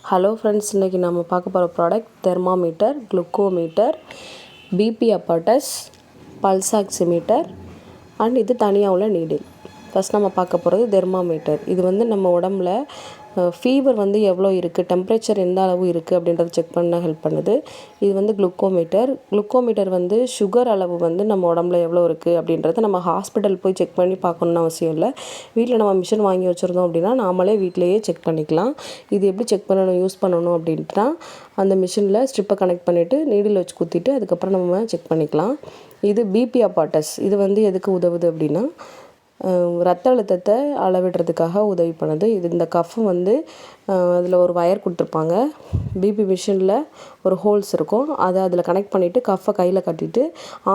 Hello friends, இன்றைக்கி நம்ம பார்க்க போகிற product thermometer, glucometer, BP apparatus, pulse oximeter and இது தனியாக உள்ள நீடில். ஃபஸ்ட் நம்ம பார்க்க போகிறது தெர்மாமீட்டர். இது வந்து நம்ம உடம்புல ஃபீவர் வந்து எவ்வளோ இருக்குது, டெம்பரேச்சர் எந்த அளவு இருக்குது அப்படின்றத செக் பண்ண ஹெல்ப் பண்ணுது. இது வந்து குளுக்கோமீட்டர் வந்து சுகர் அளவு வந்து நம்ம உடம்புல எவ்வளோ இருக்குது அப்படின்றத நம்ம ஹாஸ்பிட்டல் போய் செக் பண்ணி பார்க்கணுன்னு அவசியம் இல்லை. வீட்டில் நம்ம மிஷின் வாங்கி வச்சுருந்தோம் அப்படின்னா நாமளே வீட்டிலையே செக் பண்ணிக்கலாம். இது எப்படி செக் பண்ணணும், யூஸ் பண்ணணும் அப்படின்ட்டுனா அந்த மிஷினில் ஸ்ட்ரிப்பை கனெக்ட் பண்ணிவிட்டு நீடில் வச்சு குத்திட்டு அதுக்கப்புறம் நம்ம செக் பண்ணிக்கலாம். இது பிபி அப்பாட்டஸ். இது வந்து எதுக்கு உதவுது அப்படின்னா ரத்த அழுத்தத்தை அளவிடுறதுக்காக உதவி பண்ணுது. இந்த கஃப் வந்து அதில் ஒரு வயர் கொடுத்துருப்பாங்க. பிபி மிஷினில் ஒரு ஹோல்ஸ் இருக்கும். அதை அதில் கனெக்ட் பண்ணிவிட்டு கஃப்பை கையில் கட்டிட்டு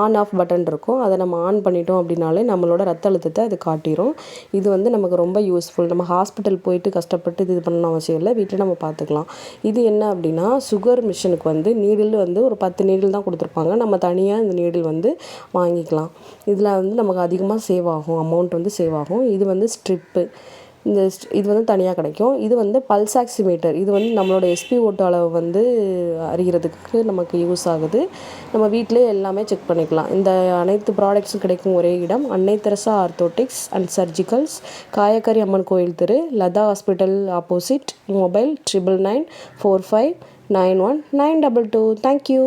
ஆன் ஆஃப் பட்டன் இருக்கும். அதை நம்ம ஆன் பண்ணிட்டோம் அப்படின்னாலே நம்மளோட ரத்த அழுத்தத்தை அது காட்டிடும். இது வந்து நமக்கு ரொம்ப யூஸ்ஃபுல். நம்ம ஹாஸ்பிட்டல் போயிட்டு கஷ்டப்பட்டு இது பண்ணணும் அவசியம் இல்லை, வீட்டில் நம்ம பார்த்துக்கலாம். இது என்ன அப்படின்னா சுகர் மிஷினுக்கு வந்து நீடில் வந்து ஒரு 10 நீடில் தான் கொடுத்துருப்பாங்க. நம்ம தனியாக இந்த நீடில் வந்து வாங்கிக்கலாம். இதில் வந்து நமக்கு அதிகமாக சேவ் ஆகும், அமௌண்ட் வந்து சேவ் ஆகும். இது வந்து ஸ்ட்ரிப்பு. இது வந்து தனியாக கிடைக்கும். இது வந்து பல்ஸ் ஆக்சிமீட்டர். இது வந்து நம்மளோட SpO2 அளவு வந்து அறிகிறதுக்கு நமக்கு யூஸ் ஆகுது. நம்ம வீட்டிலே எல்லாமே செக் பண்ணிக்கலாம். இந்த அனைத்து ப்ராடக்ட்ஸும் கிடைக்கும் ஒரே இடம் Annai Teresa orthotics and surgicals, Kayakkari Amman கோயில் தெரு, Latha hospital opposite. Mobile 9994591922. Thank you.